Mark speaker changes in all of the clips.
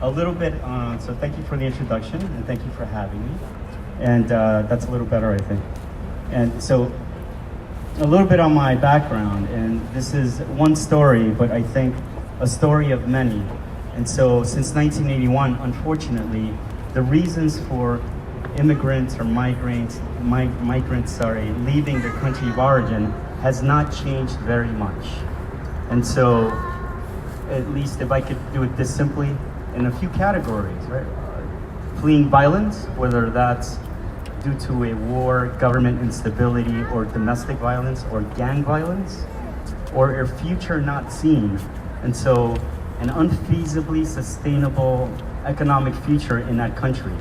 Speaker 1: A little bit, so thank you for the introduction and thank you for having me. And that's a little better, I think. And so, a little bit on my background, and this is one story, but I think a story of many. And so, since 1981, unfortunately, the reasons for immigrants or migrants, leaving their country of origin has not changed very much. And so, at least if I could do it this simply, in a few categories, right? Fleeing violence, whether that's due to a war, government instability, or domestic violence, or gang violence, or a future not seen. And so, an unfeasibly sustainable economic future in that country,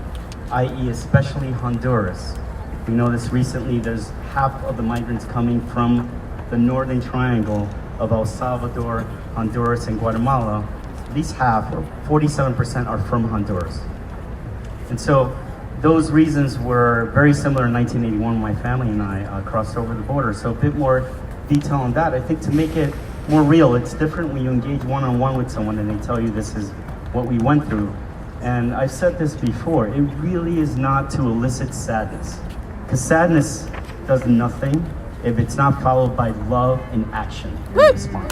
Speaker 1: i.e. especially Honduras. We know this recently, there's half of the migrants coming from the northern triangle of El Salvador, Honduras, and Guatemala. At least half, or 47%, are from Honduras. And so those reasons were very similar in 1981 when my family and I crossed over the border. So a bit more detail on that. I think to make it more real, it's different when you engage one-on-one with someone and they tell you this is what we went through. And I've said this before, it really is not to elicit sadness. Because sadness does nothing if it's not followed by love and action in response.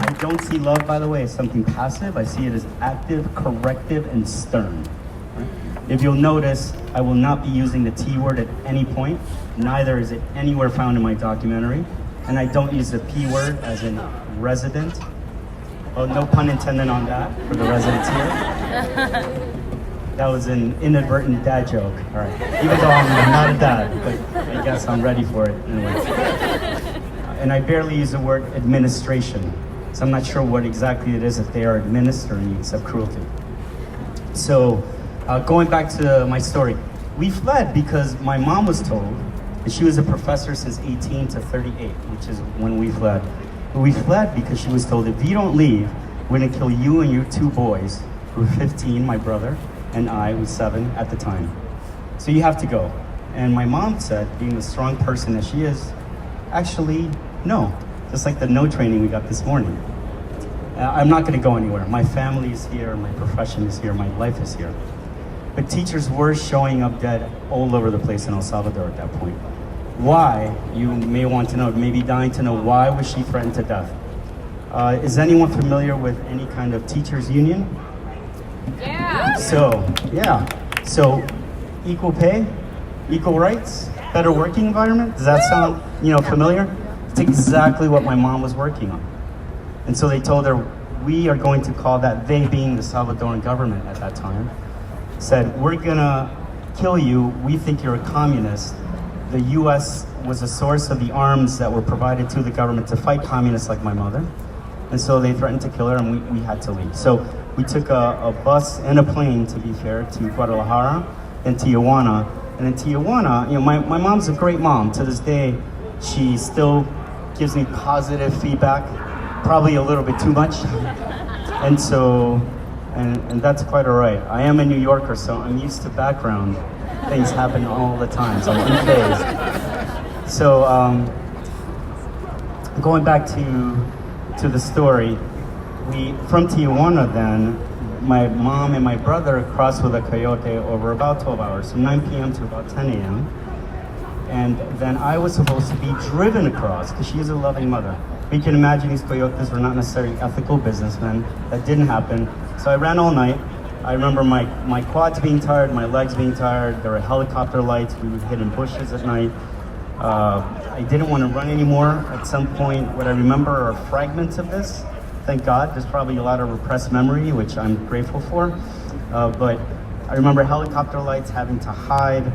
Speaker 1: I don't see love, by the way, as something passive. I see it as active, corrective, and stern. If you'll notice, I will not be using the T word at any point. Neither is it anywhere found in my documentary. And I don't use the P word as in resident. Oh, no pun intended on that for the residents here. That was an inadvertent dad joke. All right. Even though I'm not a dad, but I guess I'm ready for it anyway. And I barely use the word administration. So I'm not sure what exactly it is that they are administering except cruelty. So going back to my story, we fled because my mom was told, and she was a professor since 18 to 38, which is when we fled. But we fled because she was told, if you don't leave, we're gonna kill you and your two boys, who were 15, my brother, and I was 7 at the time. So you have to go. And my mom said, being the strong person that she is, actually, no. Just like the no training we got this morning. I'm not gonna go anywhere. My family is here, my profession is here, my life is here. But teachers were showing up dead all over the place in El Salvador at that point. Why? You may want to know, maybe dying to know, why was she threatened to death? Is anyone familiar with any kind of teachers union?
Speaker 2: Yeah.
Speaker 1: So equal pay, equal rights, better working environment. Does that sound, familiar? It's exactly what my mom was working on. And so they told her, we are going to call that, they being the Salvadoran government at that time, said, we're gonna kill you, we think you're a communist. The US was a source of the arms that were provided to the government to fight communists like my mother. And so they threatened to kill her and we had to leave. So we took a bus and a plane, to be fair, to Guadalajara and Tijuana. And in Tijuana, my mom's a great mom. To this day, she still gives me positive feedback, probably a little bit too much. And so, and that's quite all right. I am a New Yorker, so I'm used to background. Things happen all the time, so I'm unfazed. So, going back to the story, from Tijuana then, my mom and my brother crossed with a coyote over about 12 hours, from 9 p.m. to about 10 a.m. And then I was supposed to be driven across, because she is a loving mother. But you can imagine these coyotes were not necessarily ethical businessmen. That didn't happen. So I ran all night. I remember my quads being tired, my legs being tired. There were helicopter lights. We would hid in bushes at night. I didn't want to run anymore. At some point, what I remember are fragments of this. Thank God, there's probably a lot of repressed memory, which I'm grateful for. But I remember helicopter lights, having to hide,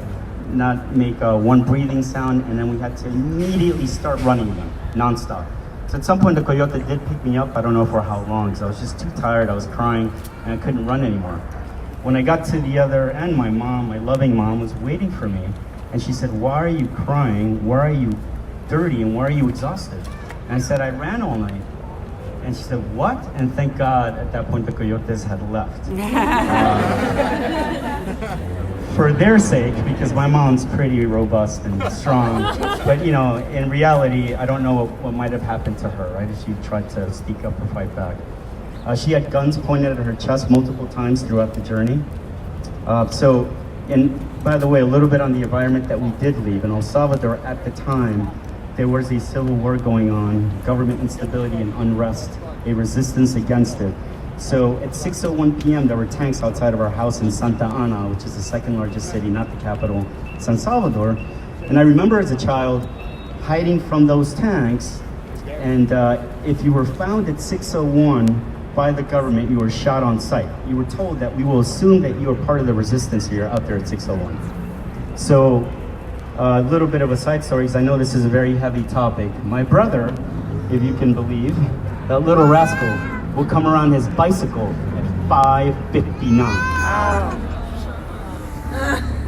Speaker 1: not make one breathing sound, and then we had to immediately start running again, nonstop. So at some point, the coyote did pick me up. I don't know for how long, because I was just too tired. I was crying, and I couldn't run anymore. When I got to the other end, my mom, my loving mom, was waiting for me, and she said, "Why are you crying? Why are you dirty? And why are you exhausted?" And I said, "I ran all night." And she said, "What?" And thank God, at that point, the coyotes had left. for their sake, because my mom's pretty robust and strong, but you know, in reality, I don't know what might have happened to her, right, if she tried to speak up or fight back. She had guns pointed at her chest multiple times throughout the journey. And by the way, a little bit on the environment that we did leave. In El Salvador at the time, there was a civil war going on, government instability and unrest, a resistance against it. So at 6:01 p.m., there were tanks outside of our house in Santa Ana, which is the second largest city, not the capital, San Salvador. And I remember as a child hiding from those tanks, and if you were found at 6:01 by the government, you were shot on sight. You were told that we will assume that you are part of the resistance here out there at 6:01. So a little bit of a side story, because I know this is a very heavy topic. My brother, if you can believe, that little rascal, will come around his bicycle at 5:59.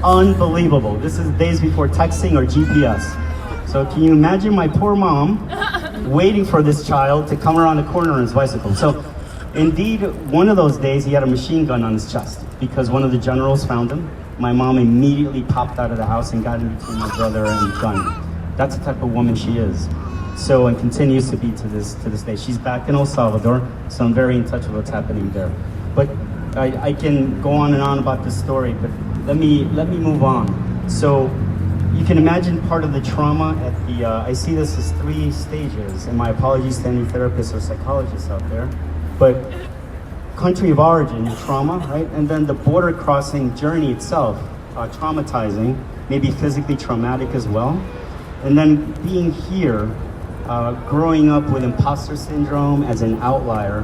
Speaker 1: Unbelievable. This is days before texting or GPS. So can you imagine my poor mom waiting for this child to come around the corner on his bicycle? So indeed, one of those days he had a machine gun on his chest because one of the generals found him. My mom immediately popped out of the house and got in between my brother and the gun. That's the type of woman she is. So, and continues to be to this day. She's back in El Salvador, so I'm very in touch with what's happening there. But I can go on and on about this story, but let me move on. So you can imagine part of the trauma at the, I see this as 3 stages, and my apologies to any therapists or psychologists out there, but country of origin, trauma, right? And then the border crossing journey itself, traumatizing, maybe physically traumatic as well. And then being here, growing up with imposter syndrome as an outlier.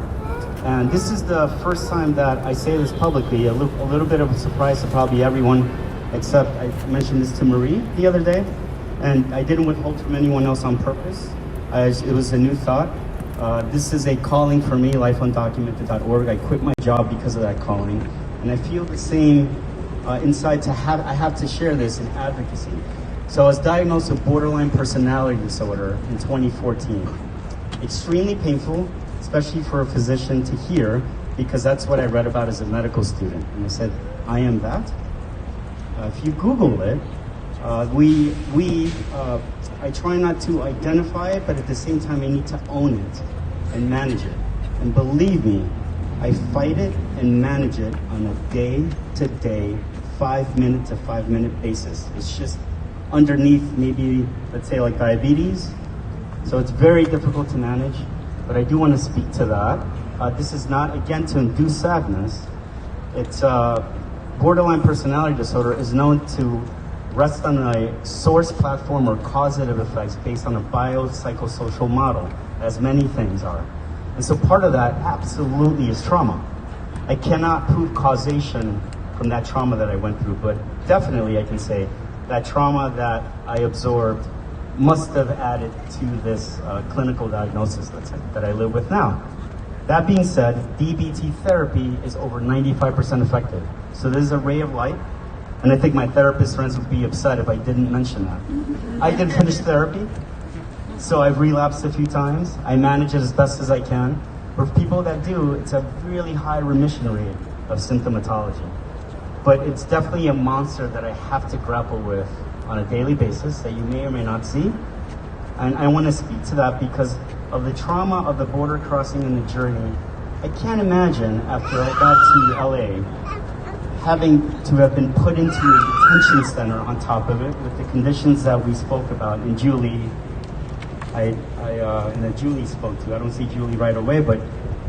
Speaker 1: And this is the first time that I say this publicly, a little bit of a surprise to probably everyone, except I mentioned this to Marie the other day, and I didn't withhold from anyone else on purpose. It was a new thought. This is a calling for me, lifeundocumented.org. I quit my job because of that calling. And I feel the same inside I have to share this in advocacy. So I was diagnosed with borderline personality disorder in 2014. Extremely painful, especially for a physician to hear, because that's what I read about as a medical student. And I said, I am that. If you Google it, I try not to identify it, but at the same time, I need to own it and manage it. And believe me, I fight it and manage it on a day-to-day, 5-minute to 5-minute basis. It's just underneath maybe, let's say like diabetes. So it's very difficult to manage, but I do want to speak to that. This is not, again, to induce sadness. It's borderline personality disorder is known to rest on a source platform or causative effects based on a biopsychosocial model, as many things are. And so part of that absolutely is trauma. I cannot prove causation from that trauma that I went through, but definitely I can say that trauma that I absorbed must have added to this clinical diagnosis that I live with now. That being said, DBT therapy is over 95% effective. So this is a ray of light, and I think my therapist friends would be upset if I didn't mention that. I didn't finish therapy, so I've relapsed a few times. I manage it as best as I can. For people that do, it's a really high remission rate of symptomatology. But it's definitely a monster that I have to grapple with on a daily basis that you may or may not see. And I want to speak to that because of the trauma of the border crossing and the journey. I can't imagine after I got to LA having to have been put into a detention center on top of it with the conditions that we spoke about. And Julie, and that Julie spoke to. I don't see Julie right away, but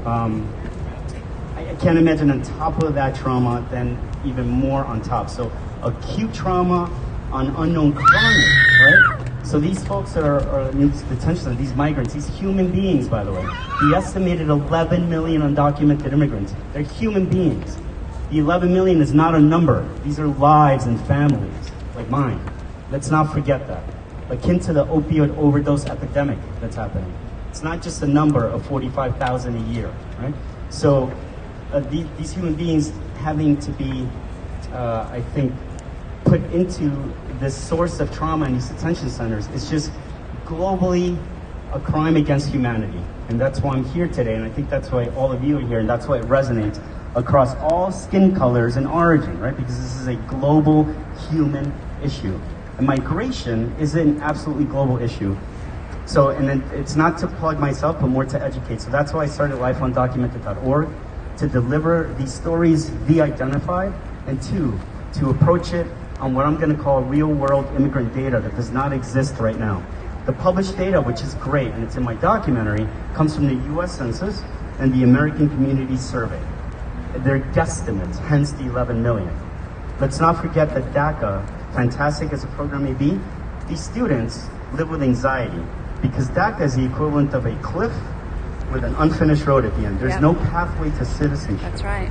Speaker 1: I can't imagine on top of that trauma, then even more on top. So acute trauma on unknown chronic, right? So these folks that are in detention, these migrants, these human beings, by the way, the estimated 11 million undocumented immigrants, they're human beings. The 11 million is not a number. These are lives and families, like mine. Let's not forget that. Akin to the opioid overdose epidemic that's happening. It's not just a number of 45,000 a year, right? So these human beings having to be, I think, put into this source of trauma in these detention centers is just globally a crime against humanity. And that's why I'm here today, and I think that's why all of you are here, and that's why it resonates. across all skin colors and origin, right? Because this is a global human issue. And migration is an absolutely global issue. So, and then it's not to plug myself, but more to educate. So that's why I started lifeundocumented.org, to deliver these stories de-identified, and two, to approach it on what I'm going to call real-world immigrant data that does not exist right now. The published data, which is great, and it's in my documentary, comes from the U.S. Census and the American Community Survey. They're guesstimates, hence the 11 million. Let's not forget that DACA, fantastic as a program may be, these students live with anxiety because DACA is the equivalent of a cliff with an unfinished road at the end. There's no pathway to citizenship.
Speaker 2: That's right.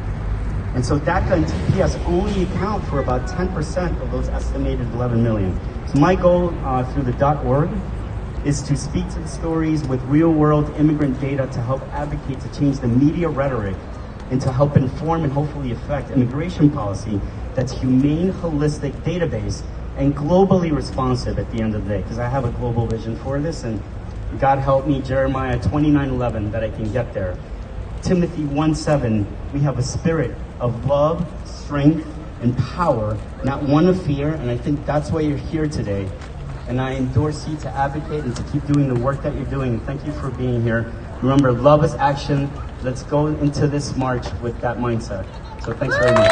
Speaker 1: And so DACA and TPS only account for about 10% of those estimated 11 million. So my goal through the .org is to speak to the stories with real-world immigrant data to help advocate to change the media rhetoric and to help inform and hopefully affect immigration policy that's humane, holistic database and globally responsive at the end of the day. Because I have a global vision for this, and God help me, Jeremiah 29:11, that I can get there. Timothy 1:7, we have a spirit of love, strength, and power, not one of fear, and I think that's why you're here today. And I endorse you to advocate and to keep doing the work that you're doing. Thank you for being here. Remember, love is action. Let's go into this march with that mindset. So thanks very much.